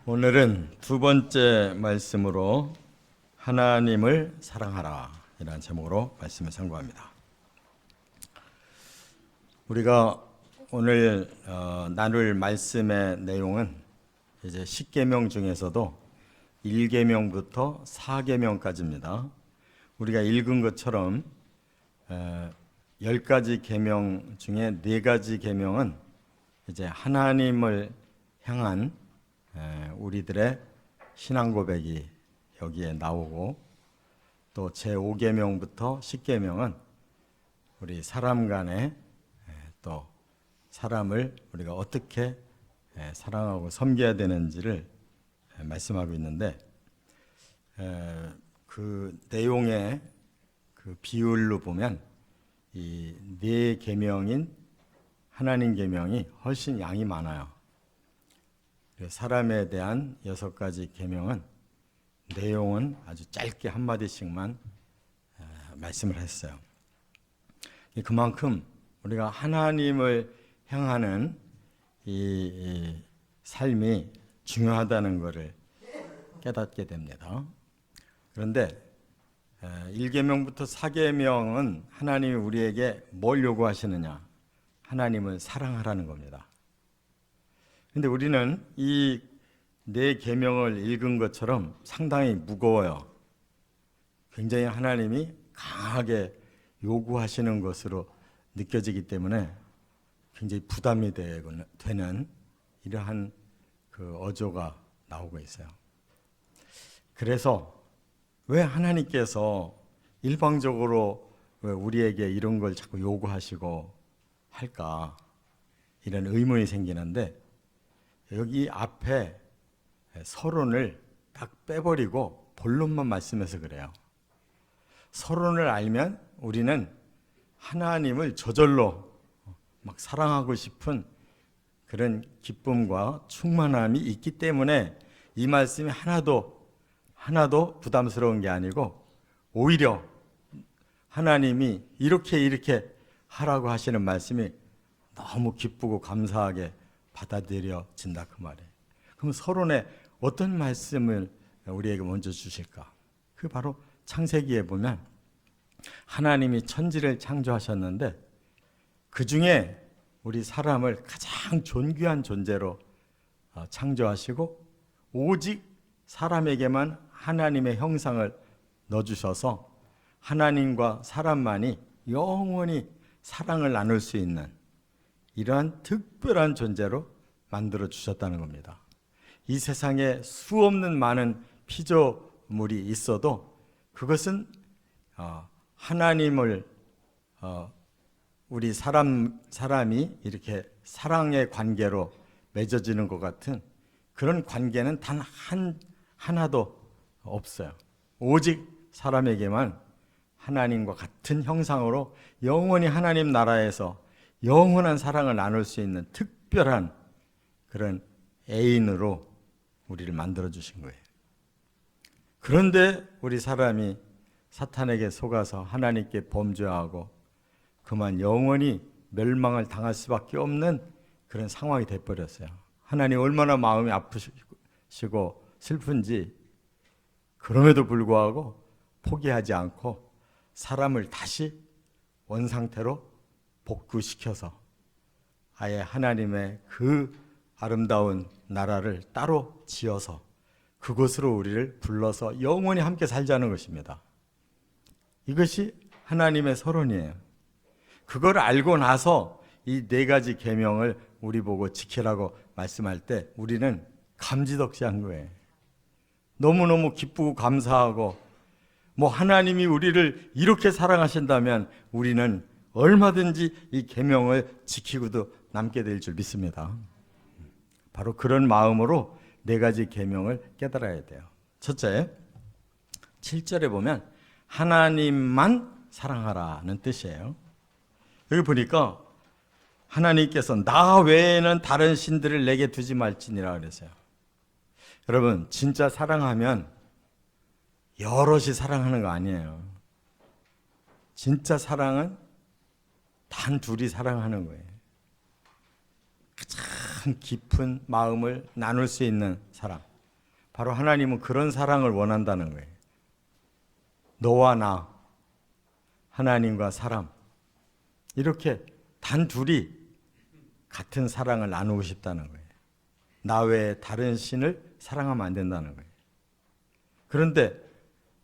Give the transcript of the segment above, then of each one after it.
오늘은 두 번째 말씀으로 하나님을 사랑하라 이라는 제목으로 말씀을 선고합니다. 우리가 오늘 나눌 말씀의 내용은 이제 10계명 중에서도 1계명부터 4계명까지입니다. 우리가 읽은 것처럼 10가지 계명 중에 4가지 계명은 이제 하나님을 향한 우리들의 신앙 고백이 여기에 나오고, 또 제5계명부터 10계명은 우리 사람 간에 또 사람을 우리가 어떻게 사랑하고 섬겨야 되는지를 말씀하고 있는데, 그 내용의 그 비율로 보면 이 4계명인 하나님 계명이 훨씬 양이 많아요. 사람에 대한 6가지 계명은 내용은 아주 짧게 한마디씩만 말씀을 했어요. 그만큼 우리가 하나님을 향하는 이 삶이 중요하다는 것을 깨닫게 됩니다. 그런데 1계명부터 4계명은 하나님이 우리에게 뭘 요구하시느냐? 하나님을 사랑하라는 겁니다. 근데 우리는 이 4계명을 읽은 것처럼 상당히 무거워요. 굉장히 하나님이 강하게 요구하시는 것으로 느껴지기 때문에 굉장히 부담이 되는 이러한 그 어조가 나오고 있어요. 그래서 왜 하나님께서 일방적으로 왜 우리에게 이런 걸 자꾸 요구하시고 할까? 이런 의문이 생기는데, 여기 앞에 서론을 딱 빼버리고 본론만 말씀해서 그래요. 서론을 알면 우리는 하나님을 저절로 막 사랑하고 싶은 그런 기쁨과 충만함이 있기 때문에 이 말씀이 하나도 부담스러운 게 아니고, 오히려 하나님이 이렇게 하라고 하시는 말씀이 너무 기쁘고 감사하게 받아들여진다 그 말이에요. 그럼 서론에 어떤 말씀을 우리에게 먼저 주실까? 그 바로 창세기에 보면 하나님이 천지를 창조하셨는데 그 중에 우리 사람을 가장 존귀한 존재로 창조하시고, 오직 사람에게만 하나님의 형상을 넣어주셔서 하나님과 사람만이 영원히 사랑을 나눌 수 있는 이러한 특별한 존재로 만들어 주셨다는 겁니다. 이 세상에 수없는 많은 피조물이 있어도 그것은 하나님을 우리 사람이 이렇게 사랑의 관계로 맺어지는 것 같은 그런 관계는 단 하나도 없어요. 오직 사람에게만 하나님과 같은 형상으로 영원히 하나님 나라에서 영원한 사랑을 나눌 수 있는 특별한 그런 애인으로 우리를 만들어 주신 거예요. 그런데 우리 사람이 사탄에게 속아서 하나님께 범죄하고 그만 영원히 멸망을 당할 수밖에 없는 그런 상황이 돼버렸어요. 하나님 얼마나 마음이 아프시고 슬픈지, 그럼에도 불구하고 포기하지 않고 사람을 다시 원상태로 복구시켜서 아예 하나님의 그 아름다운 나라를 따로 지어서 그곳으로 우리를 불러서 영원히 함께 살자는 것입니다. 이것이 하나님의 서론이에요. 그걸 알고 나서 이 4가지 계명을 우리 보고 지키라고 말씀할 때 우리는 감지덕지한 거예요. 너무너무 기쁘고 감사하고, 하나님이 우리를 이렇게 사랑하신다면 우리는 얼마든지 이 계명을 지키고도 남게 될 줄 믿습니다. 바로 그런 마음으로 4가지 계명을 깨달아야 돼요. 첫째, 7절에 보면 하나님만 사랑하라는 뜻이에요. 여기 보니까 하나님께서 나 외에는 다른 신들을 내게 두지 말지니라 그랬어요. 여러분, 진짜 사랑하면 여럿이 사랑하는 거 아니에요. 진짜 사랑은 단 둘이 사랑하는 거예요. 가장 깊은 마음을 나눌 수 있는 사람, 바로 하나님은 그런 사랑을 원한다는 거예요. 너와 나, 하나님과 사람, 이렇게 단 둘이 같은 사랑을 나누고 싶다는 거예요. 나 외에 다른 신을 사랑하면 안 된다는 거예요. 그런데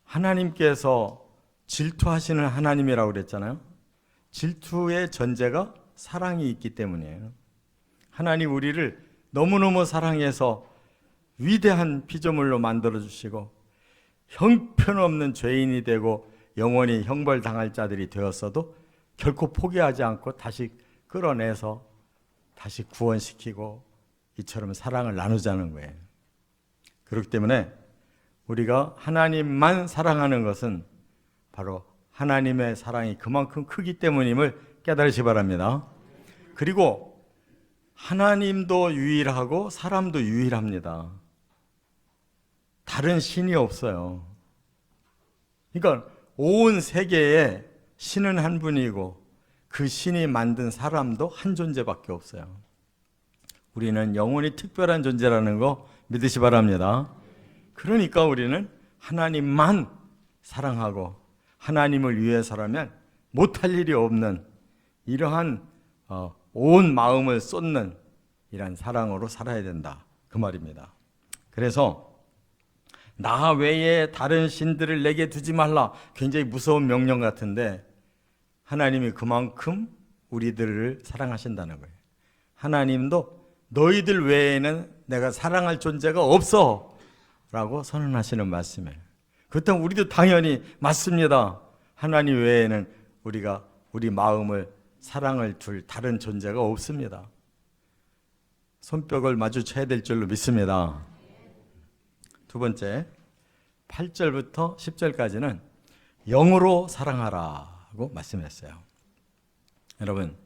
하나님께서 질투하시는 하나님이라고 그랬잖아요. 질투의 전제가 사랑이 있기 때문이에요. 하나님 우리를 너무너무 사랑해서 위대한 피조물로 만들어주시고 형편없는 죄인이 되고 영원히 형벌당할 자들이 되었어도 결코 포기하지 않고 다시 끌어내서 다시 구원시키고 이처럼 사랑을 나누자는 거예요. 그렇기 때문에 우리가 하나님만 사랑하는 것은 바로 하나님의 사랑이 그만큼 크기 때문임을 깨달으시 바랍니다. 그리고 하나님도 유일하고 사람도 유일합니다. 다른 신이 없어요. 그러니까 온 세계에 신은 한 분이고 그 신이 만든 사람도 한 존재밖에 없어요. 우리는 영원히 특별한 존재라는 거 믿으시 바랍니다. 그러니까 우리는 하나님만 사랑하고 하나님을 위해서라면 못할 일이 없는 이러한 온 마음을 쏟는 이런 사랑으로 살아야 된다, 그 말입니다. 그래서 나 외에 다른 신들을 내게 두지 말라, 굉장히 무서운 명령 같은데 하나님이 그만큼 우리들을 사랑하신다는 거예요. 하나님도 너희들 외에는 내가 사랑할 존재가 없어 라고 선언하시는 말씀이에요. 그렇다면 우리도 당연히 맞습니다. 하나님 외에는 우리가 우리 마음을 사랑을 줄 다른 존재가 없습니다. 손뼉을 마주쳐야 될 줄로 믿습니다. 두 번째, 8절부터 10절까지는 영으로 사랑하라고 말씀했어요. 여러분,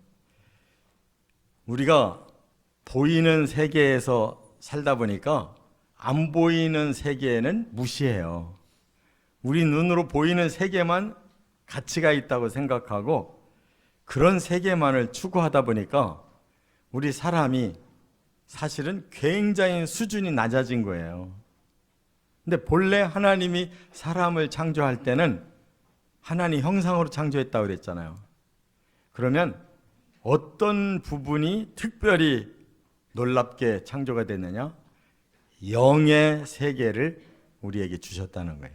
우리가 보이는 세계에서 살다 보니까 안 보이는 세계에는 무시해요. 우리 눈으로 보이는 세계만 가치가 있다고 생각하고 그런 세계만을 추구하다 보니까 우리 사람이 사실은 굉장히 수준이 낮아진 거예요. 근데 본래 하나님이 사람을 창조할 때는 하나님 형상으로 창조했다고 그랬잖아요. 그러면 어떤 부분이 특별히 놀랍게 창조가 됐느냐? 영의 세계를 우리에게 주셨다는 거예요.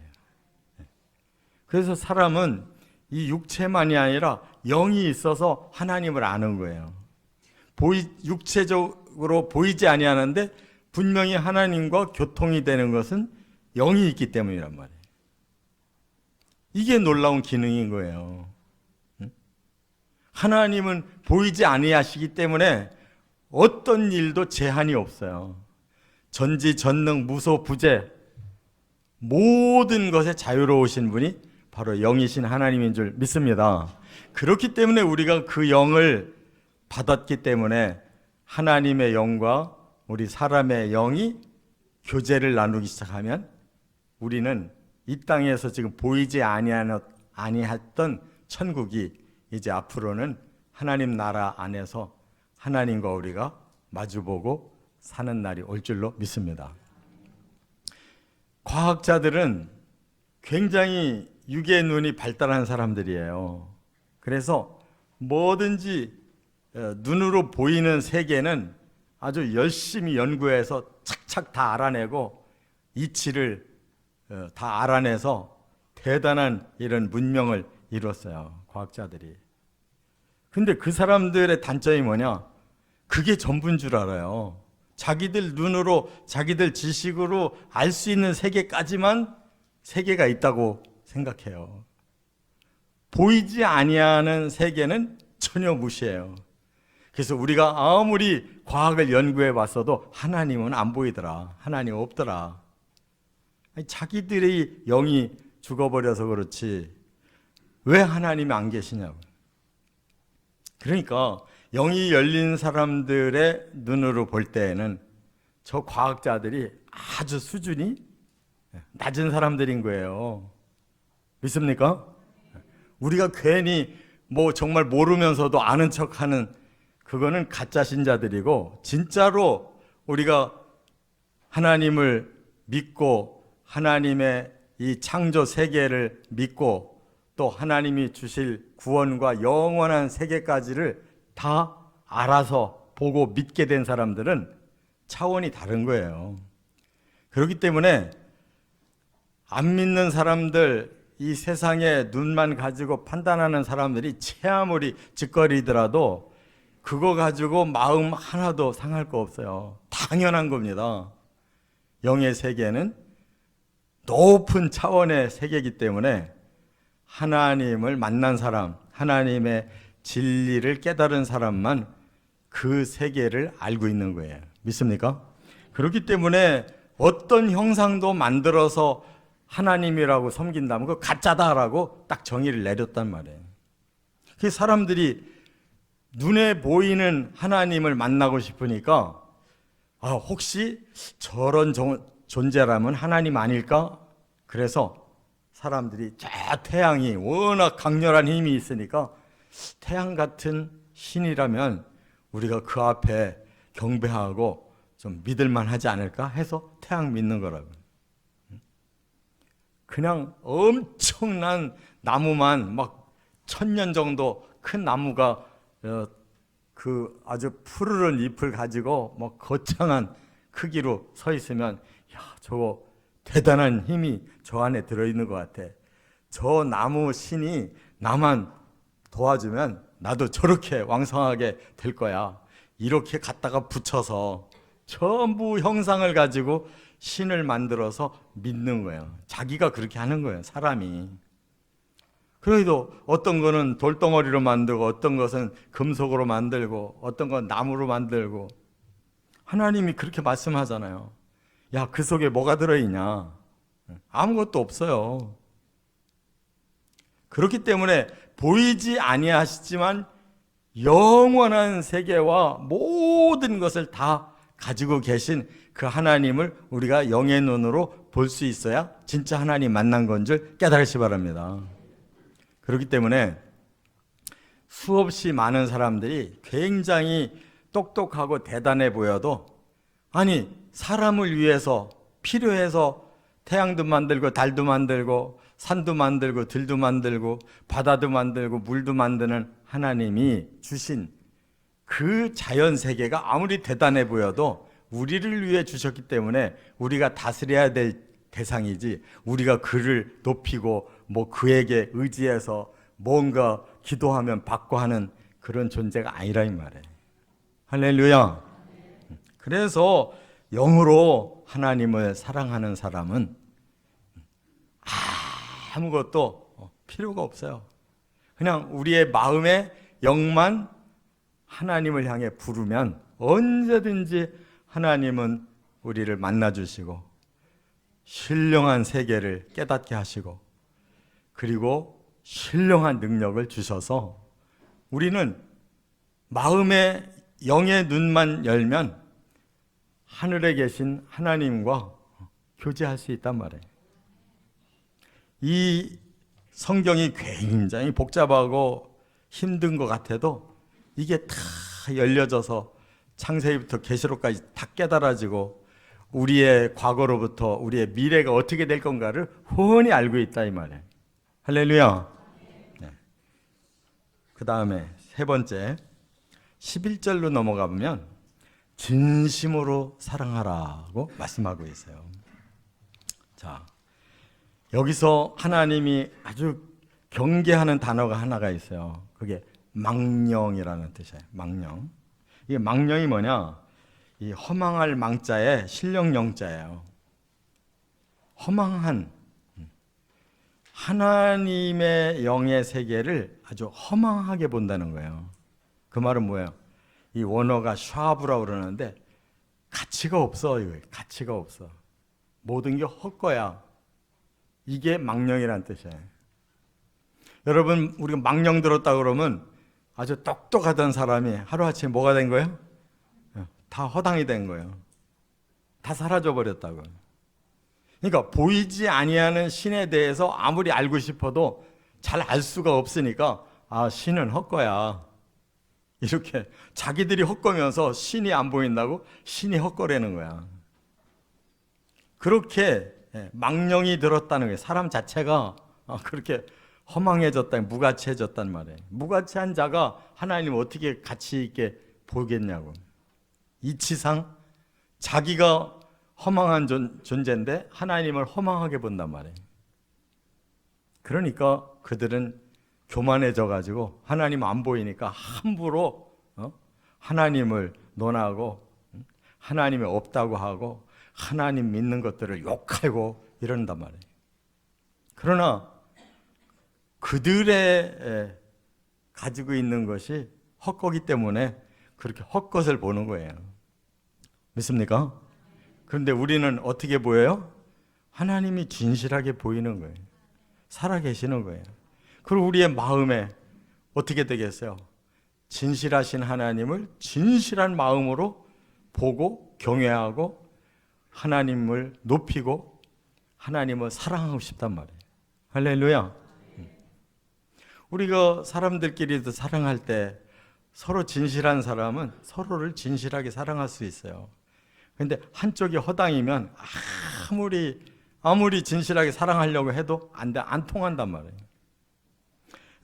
그래서 사람은 이 육체만이 아니라 영이 있어서 하나님을 아는 거예요. 육체적으로 보이지 아니하는데 분명히 하나님과 교통이 되는 것은 영이 있기 때문이란 말이에요. 이게 놀라운 기능인 거예요. 하나님은 보이지 아니하시기 때문에 어떤 일도 제한이 없어요. 전지전능 무소부재 모든 것에 자유로우신 분이 바로 영이신 하나님인 줄 믿습니다. 그렇기 때문에 우리가 그 영을 받았기 때문에 하나님의 영과 우리 사람의 영이 교제를 나누기 시작하면 우리는 이 땅에서 지금 보이지 아니했던 천국이 이제 앞으로는 하나님 나라 안에서 하나님과 우리가 마주보고 사는 날이 올 줄로 믿습니다. 과학자들은 굉장히 육의 눈이 발달한 사람들이에요. 그래서 뭐든지 눈으로 보이는 세계는 아주 열심히 연구해서 착착 다 알아내고 이치를 다 알아내서 대단한 이런 문명을 이뤘어요, 과학자들이. 근데 그 사람들의 단점이 뭐냐? 그게 전부인 줄 알아요. 자기들 눈으로, 자기들 지식으로 알 수 있는 세계까지만 세계가 있다고 생각해요. 보이지 아니하는 세계는 전혀 무시해요. 그래서 우리가 아무리 과학을 연구해 봤어도 하나님은 안 보이더라, 하나님 없더라. 자기들의 영이 죽어버려서 그렇지 왜 하나님이 안 계시냐고. 그러니까 영이 열린 사람들의 눈으로 볼 때에는 저 과학자들이 아주 수준이 낮은 사람들인 거예요. 믿습니까? 우리가 괜히 뭐 정말 모르면서도 아는 척하는 그거는 가짜 신자들이고, 진짜로 우리가 하나님을 믿고 하나님의 이 창조 세계를 믿고 또 하나님이 주실 구원과 영원한 세계까지를 다 알아서 보고 믿게 된 사람들은 차원이 다른 거예요. 그렇기 때문에 안 믿는 사람들, 이 세상에 눈만 가지고 판단하는 사람들이 아무리 짓거리더라도 그거 가지고 마음 하나도 상할 거 없어요. 당연한 겁니다. 영의 세계는 높은 차원의 세계이기 때문에 하나님을 만난 사람, 하나님의 진리를 깨달은 사람만 그 세계를 알고 있는 거예요. 믿습니까? 그렇기 때문에 어떤 형상도 만들어서 하나님이라고 섬긴다면 그거 가짜다라고 딱 정의를 내렸단 말이에요. 그 사람들이 눈에 보이는 하나님을 만나고 싶으니까 혹시 저런 존재라면 하나님 아닐까? 그래서 사람들이 저 태양이 워낙 강렬한 힘이 있으니까 태양 같은 신이라면 우리가 그 앞에 경배하고 좀 믿을만 하지 않을까 해서 태양 믿는 거라고. 그냥 엄청난 나무만 막 1000년 정도 큰 나무가 그 아주 푸르른 잎을 가지고 뭐 거창한 크기로 서 있으면 야, 저거 대단한 힘이 저 안에 들어있는 것 같아. 저 나무 신이 나만 도와주면 나도 저렇게 왕성하게 될 거야. 이렇게 갖다가 붙여서 전부 형상을 가지고 신을 만들어서 믿는 거예요. 자기가 그렇게 하는 거예요, 사람이. 그래도 어떤 거는 돌덩어리로 만들고 어떤 것은 금속으로 만들고 어떤 건 나무로 만들고 하나님이 그렇게 말씀하잖아요. 야, 그 속에 뭐가 들어있냐? 아무것도 없어요. 그렇기 때문에 보이지 아니하시지만 영원한 세계와 모든 것을 다 가지고 계신 그 하나님을 우리가 영의 눈으로 볼 수 있어야 진짜 하나님 만난 건 줄 깨달으시 바랍니다. 그렇기 때문에 수없이 많은 사람들이 굉장히 똑똑하고 대단해 보여도 아니 사람을 위해서 필요해서 태양도 만들고 달도 만들고 산도 만들고 들도 만들고 바다도 만들고 물도 만드는 하나님이 주신 그 자연 세계가 아무리 대단해 보여도 우리를 위해 주셨기 때문에 우리가 다스려야 될 대상이지 우리가 그를 높이고 뭐 그에게 의지해서 뭔가 기도하면 받고 하는 그런 존재가 아니라 이 말이에요. 할렐루야. 그래서 영으로 하나님을 사랑하는 사람은 아무것도 필요가 없어요. 그냥 우리의 마음의 영만 하나님을 향해 부르면 언제든지 하나님은 우리를 만나주시고 신령한 세계를 깨닫게 하시고 그리고 신령한 능력을 주셔서 우리는 마음의 영의 눈만 열면 하늘에 계신 하나님과 교제할 수 있단 말이에요. 이 성경이 굉장히 복잡하고 힘든 것 같아도 이게 다 열려져서 창세기부터 계시록까지 다 깨달아지고 우리의 과거로부터 우리의 미래가 어떻게 될 건가를 훤히 알고 있다 이 말이에요. 할렐루야. 네. 그 다음에 세 번째 11절로 넘어가 보면 진심으로 사랑하라고 말씀하고 있어요. 자, 여기서 하나님이 아주 경계하는 단어가 하나가 있어요. 그게 망령이라는 뜻이에요. 망령. 이게 망령이 뭐냐? 이 허망할 망자에 신령령자예요. 허망한 하나님의 영의 세계를 아주 허망하게 본다는 거예요. 그 말은 뭐예요? 이 원어가 샤브라고 그러는데 가치가 없어. 이거 가치가 없어. 모든 게 헛거야. 이게 망령이라는 뜻이에요. 여러분 우리가 망령 들었다 그러면 아주 똑똑하던 사람이 하루아침에 뭐가 된 거예요? 다 허당이 된 거예요. 다 사라져 버렸다고. 그러니까 보이지 아니하는 신에 대해서 아무리 알고 싶어도 잘 알 수가 없으니까 신은 헛거야. 이렇게 자기들이 헛거면서 신이 안 보인다고 신이 헛거라는 거야. 그렇게 망령이 들었다는 거예요. 사람 자체가 그렇게 허망해졌다, 무가치해졌단 말이에요. 무가치한 자가 하나님을 어떻게 가치 있게 보겠냐고. 이치상 자기가 허망한 존재인데 하나님을 허망하게 본단 말이에요. 그러니까 그들은 교만해져 가지고 하나님 안 보이니까 함부로 하나님을 논하고 하나님이 없다고 하고 하나님 믿는 것들을 욕하고 이런단 말이에요. 그러나 그들의 가지고 있는 것이 헛거기 때문에 그렇게 헛것을 보는 거예요. 믿습니까? 그런데 우리는 어떻게 보여요? 하나님이 진실하게 보이는 거예요. 살아계시는 거예요. 그리고 우리의 마음에 어떻게 되겠어요? 진실하신 하나님을 진실한 마음으로 보고 경외하고 하나님을 높이고 하나님을 사랑하고 싶단 말이에요. 할렐루야. 우리가 사람들끼리도 사랑할 때 서로 진실한 사람은 서로를 진실하게 사랑할 수 있어요. 그런데 한쪽이 허당이면 아무리 진실하게 사랑하려고 해도 안 통한단 말이에요.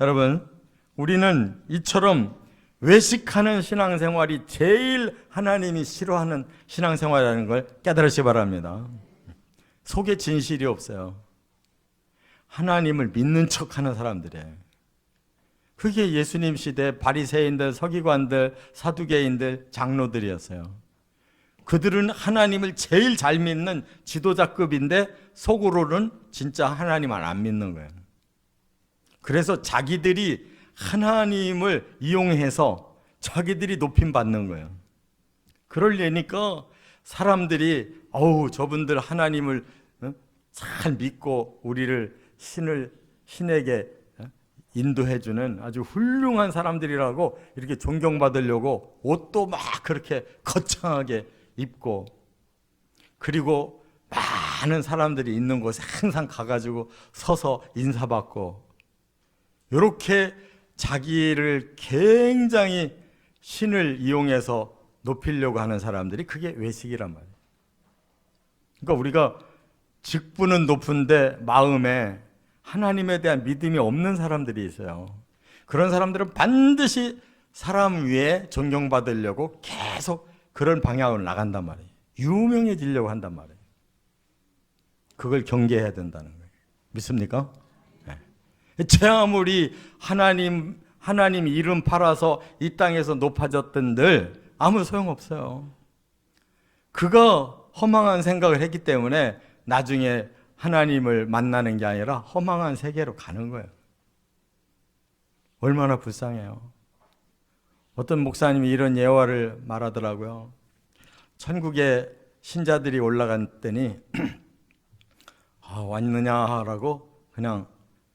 여러분, 우리는 이처럼 외식하는 신앙생활이 제일 하나님이 싫어하는 신앙생활이라는 걸 깨달으시기 바랍니다. 속에 진실이 없어요. 하나님을 믿는 척하는 사람들이에요. 그게 예수님 시대 바리새인들, 서기관들, 사두개인들, 장로들이었어요. 그들은 하나님을 제일 잘 믿는 지도자급인데 속으로는 진짜 하나님을 안 믿는 거예요. 그래서 자기들이 하나님을 이용해서 자기들이 높임받는 거예요. 그러려니까 사람들이 저분들 하나님을 잘 믿고 우리를 신에게 인도해주는 아주 훌륭한 사람들이라고 이렇게 존경받으려고 옷도 막 그렇게 거창하게 입고, 그리고 많은 사람들이 있는 곳에 항상 가가지고 서서 인사받고, 이렇게 자기를 굉장히 신을 이용해서 높이려고 하는 사람들이 그게 외식이란 말이에요. 그러니까 우리가 직분은 높은데 마음에 하나님에 대한 믿음이 없는 사람들이 있어요. 그런 사람들은 반드시 사람 위에 존경받으려고 계속 그런 방향으로 나간단 말이에요. 유명해지려고 한단 말이에요. 그걸 경계해야 된다는 거예요. 믿습니까? 네. 제 아무리 하나님 이름 팔아서 이 땅에서 높아졌던들 아무 소용없어요. 그가 허망한 생각을 했기 때문에 나중에 하나님을 만나는 게 아니라 허망한 세계로 가는 거예요. 얼마나 불쌍해요. 어떤 목사님이 이런 예화를 말하더라고요. 천국에 신자들이 올라갔더니 왔느냐라고 그냥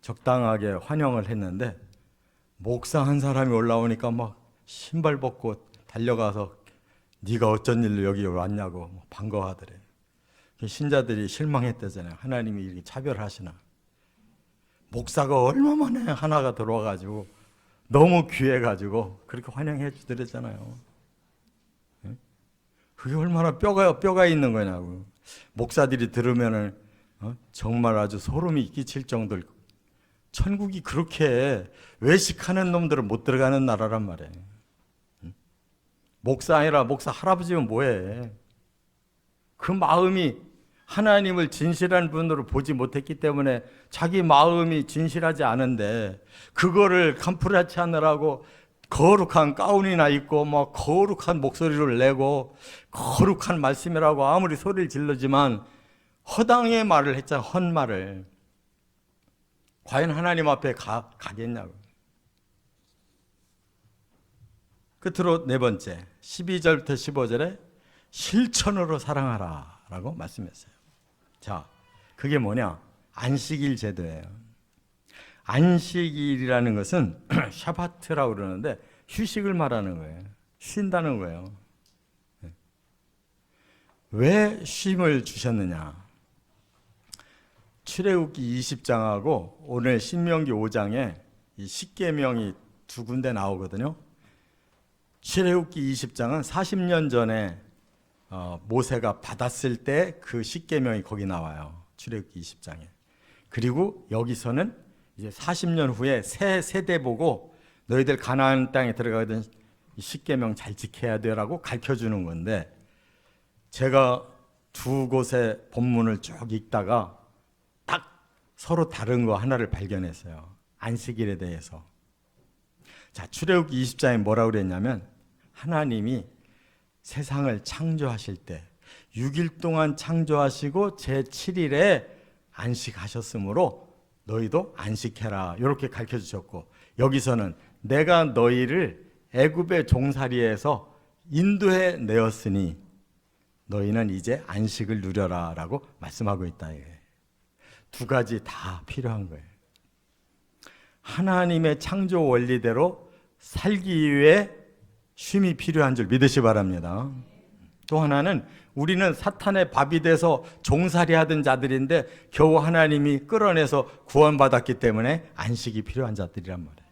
적당하게 환영을 했는데, 목사 한 사람이 올라오니까 막 신발 벗고 달려가서 네가 어쩐 일로 여기 왔냐고 반가워하더래. 신자들이 실망했다잖아요. 하나님이 이렇게 차별하시나. 목사가 얼마 만에 하나가 들어와가지고 너무 귀해가지고 그렇게 환영해 주더랬잖아요. 그게 얼마나 뼈가 있는 거냐고. 목사들이 들으면은 정말 아주 소름이 끼칠 정도로. 천국이 그렇게 외식하는 놈들은 못 들어가는 나라란 말이에요. 목사 아니라 목사 할아버지면 뭐해. 그 마음이 하나님을 진실한 분으로 보지 못했기 때문에 자기 마음이 진실하지 않은데 그거를 캄프라치 하느라고 거룩한 가운이나 입고 막 거룩한 목소리를 내고 거룩한 말씀이라고 아무리 소리를 질르지만 허당의 말을 했잖아. 헛말을. 과연 하나님 앞에 가겠냐고. 끝으로 네 번째 12절부터 15절에 실천으로 사랑하라 라고 말씀했어요. 자, 그게 뭐냐? 안식일 제도예요. 안식일이라는 것은 샤바트라고 그러는데 휴식을 말하는 거예요. 쉰다는 거예요. 왜 쉼을 주셨느냐? 출애굽기 20장하고 오늘 신명기 5장에 이 십계명이 두 군데 나오거든요. 출애굽기 20장은 40년 전에 모세가 받았을 때 그 십계명이 거기 나와요. 출애굽기 20장에. 그리고 여기서는 이제 40년 후에 새 세대 보고 너희들 가나안 땅에 들어가거든 십계명 잘 지켜야 돼라고 가르쳐 주는 건데, 제가 두 곳의 본문을 쭉 읽다가 딱 서로 다른 거 하나를 발견했어요. 안식일에 대해서. 자, 출애굽기 20장에 뭐라고 그랬냐면, 하나님이 세상을 창조하실 때 6일 동안 창조하시고 제7일에 안식하셨으므로 너희도 안식해라, 이렇게 가르쳐 주셨고, 여기서는 내가 너희를 애굽의 종살이에서 인도해 내었으니 너희는 이제 안식을 누려라 라고 말씀하고 있다. 두 가지 다 필요한 거예요. 하나님의 창조 원리대로 살기 위해 쉼이 필요한 줄 믿으시 바랍니다. 또 하나는 우리는 사탄의 밥이 돼서 종살이 하던 자들인데 겨우 하나님이 끌어내서 구원받았기 때문에 안식이 필요한 자들이란 말이에요.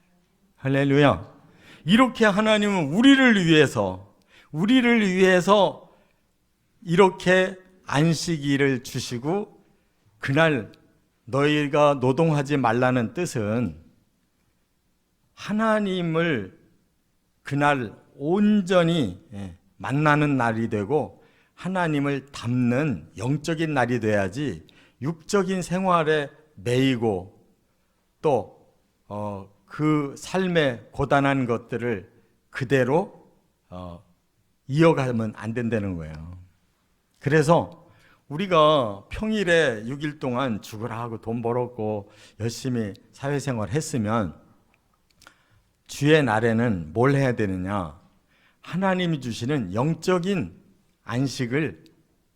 할렐루야. 이렇게 하나님은 우리를 위해서 이렇게 안식일을 주시고, 그날 너희가 노동하지 말라는 뜻은 하나님을 그날 온전히 만나는 날이 되고 하나님을 닮는 영적인 날이 돼야지 육적인 생활에 매이고 또 그 삶의 고단한 것들을 그대로 이어가면 안 된다는 거예요. 그래서 우리가 평일에 6일 동안 죽으라 하고 돈 벌었고 열심히 사회생활 했으면 주의 날에는 뭘 해야 되느냐? 하나님이 주시는 영적인 안식을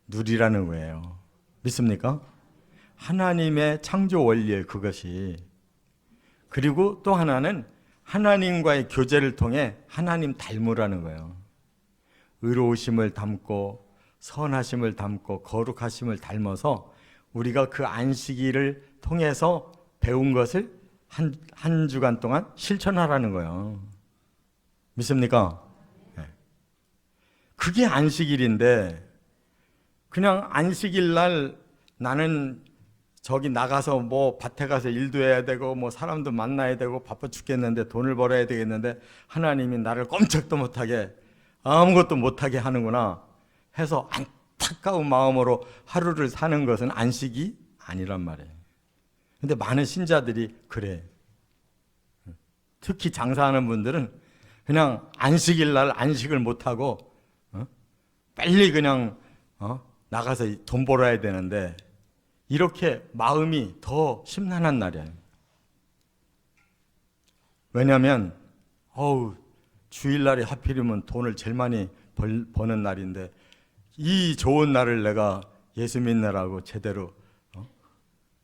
누리라는 거예요. 믿습니까? 하나님의 창조 원리에 그것이. 그리고 또 하나는 하나님과의 교제를 통해 하나님 닮으라는 거예요. 의로우심을 닮고 선하심을 닮고 거룩하심을 닮아서 우리가 그 안식일을 통해서 배운 것을 한 주간 동안 실천하라는 거예요. 믿습니까? 네. 그게 안식일인데, 그냥 안식일 날 나는 저기 나가서 뭐 밭에 가서 일도 해야 되고 뭐 사람도 만나야 되고 바빠 죽겠는데 돈을 벌어야 되겠는데 하나님이 나를 꼼짝도 못하게 아무것도 못하게 하는구나 해서 안타까운 마음으로 하루를 사는 것은 안식이 아니란 말이에요. 근데 많은 신자들이 그래. 특히 장사하는 분들은 그냥 안식일 날 안식을 못하고 빨리 그냥 나가서 돈 벌어야 되는데, 이렇게 마음이 더 심란한 날이에요. 왜냐하면 주일날이 하필이면 돈을 제일 많이 버는 날인데 이 좋은 날을 내가 예수 믿느라고 제대로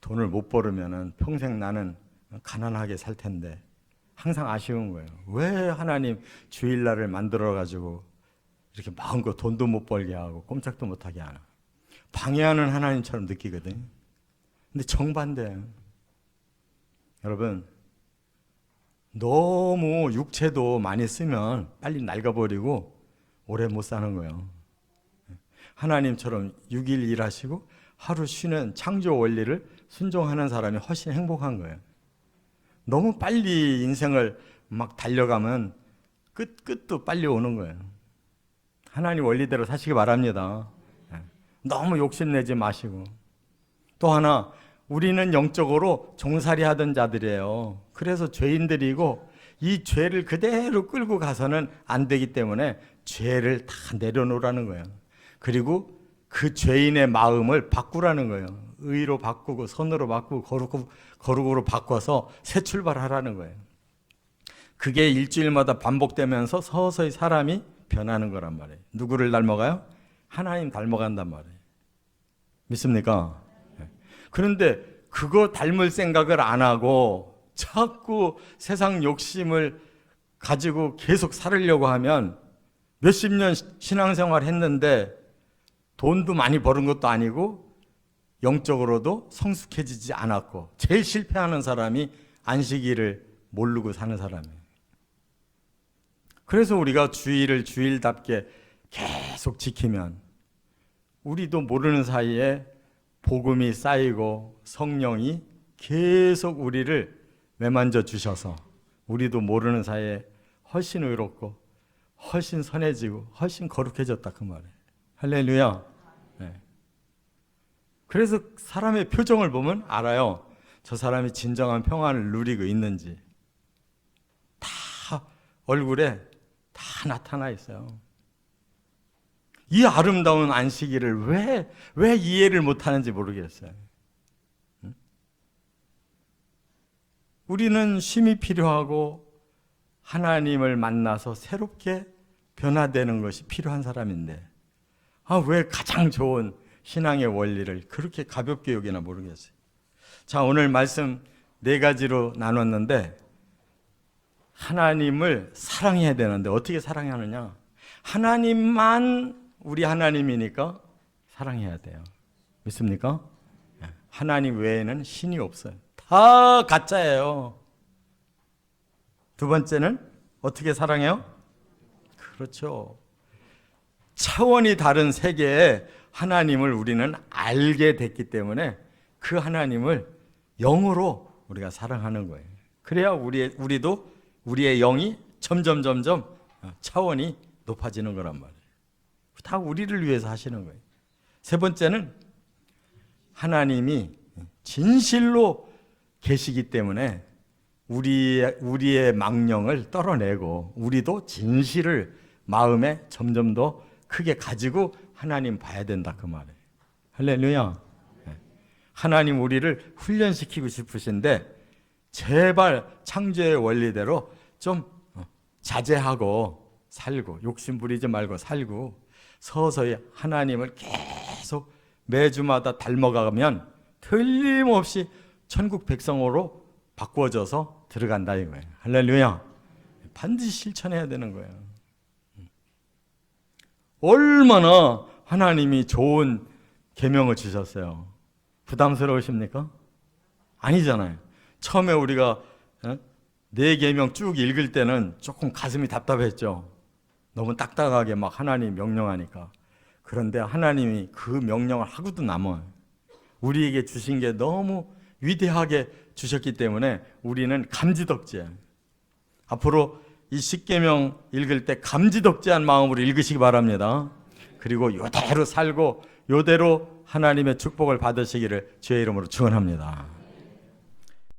돈을 못 벌으면 평생 나는 가난하게 살 텐데, 항상 아쉬운 거예요. 왜 하나님 주일날을 만들어가지고 이렇게 마음껏 돈도 못 벌게 하고 꼼짝도 못하게 하나. 방해하는 하나님처럼 느끼거든요. 근데 정반대예요. 여러분, 너무 육체도 많이 쓰면 빨리 낡아버리고 오래 못 사는 거예요. 하나님처럼 6일 일하시고 하루 쉬는 창조 원리를 순종하는 사람이 훨씬 행복한 거예요. 너무 빨리 인생을 막 달려가면 끝도 빨리 오는 거예요. 하나님 원리대로 사시기 바랍니다. 너무 욕심내지 마시고. 또 하나, 우리는 영적으로 종살이 하던 자들이에요. 그래서 죄인들이고 이 죄를 그대로 끌고 가서는 안 되기 때문에 죄를 다 내려놓으라는 거예요. 그리고 그 죄인의 마음을 바꾸라는 거예요. 의로 바꾸고 선으로 바꾸고 거룩으로 바꿔서 새 출발하라는 거예요. 그게 일주일마다 반복되면서 서서히 사람이 변하는 거란 말이에요. 누구를 닮아가요? 하나님 닮아간단 말이에요. 믿습니까? 그런데 그거 닮을 생각을 안 하고 자꾸 세상 욕심을 가지고 계속 살으려고 하면 몇십 년 신앙생활 했는데 돈도 많이 버는 것도 아니고 영적으로도 성숙해지지 않았고, 제일 실패하는 사람이 안식일을 모르고 사는 사람이에요. 그래서 우리가 주일을 주일답게 계속 지키면 우리도 모르는 사이에 복음이 쌓이고 성령이 계속 우리를 매만져 주셔서 우리도 모르는 사이에 훨씬 의롭고 훨씬 선해지고 훨씬 거룩해졌다 그 말이에요. 할렐루야. 네. 그래서 사람의 표정을 보면 알아요. 저 사람이 진정한 평안을 누리고 있는지. 다 얼굴에 다 나타나 있어요. 이 아름다운 안식일을 왜 이해를 못하는지 모르겠어요. 우리는 쉼이 필요하고 하나님을 만나서 새롭게 변화되는 것이 필요한 사람인데 왜 가장 좋은 신앙의 원리를 그렇게 가볍게 여기나 모르겠어요. 자, 오늘 말씀 4가지로 나눴는데 하나님을 사랑해야 되는데 어떻게 사랑하느냐? 하나님만 우리 하나님이니까 사랑해야 돼요. 믿습니까? 하나님 외에는 신이 없어요. 다 가짜예요. 두 번째는 어떻게 사랑해요? 그렇죠. 차원이 다른 세계에 하나님을 우리는 알게 됐기 때문에 그 하나님을 영으로 우리가 사랑하는 거예요. 그래야 우리도 우리의 영이 점점 차원이 높아지는 거란 말이에요. 다 우리를 위해서 하시는 거예요. 세 번째는 하나님이 진실로 계시기 때문에 우리의 망령을 떨어내고 우리도 진실을 마음에 점점 더 크게 가지고 하나님 봐야 된다 그 말이에요. 할렐루야. 하나님 우리를 훈련시키고 싶으신데 제발 창조의 원리대로 좀 자제하고 살고 욕심 부리지 말고 살고 서서히 하나님을 계속 매주마다 닮아가면 틀림없이 천국 백성으로 바꿔져서 들어간다 이거예요. 할렐루야. 반드시 실천해야 되는 거예요. 얼마나 하나님이 좋은 계명을 주셨어요. 부담스러우십니까? 아니잖아요. 처음에 우리가 4계명 쭉 읽을 때는 조금 가슴이 답답했죠. 너무 딱딱하게 막 하나님 명령하니까. 그런데 하나님이 그 명령을 하고도 남아요. 우리에게 주신 게 너무 위대하게 주셨기 때문에 우리는 감지덕지예요. 앞으로 이 10계명 읽을 때 감지덕지한 마음으로 읽으시기 바랍니다. 그리고 이대로 살고 이대로 하나님의 축복을 받으시기를 주의 이름으로 축원합니다.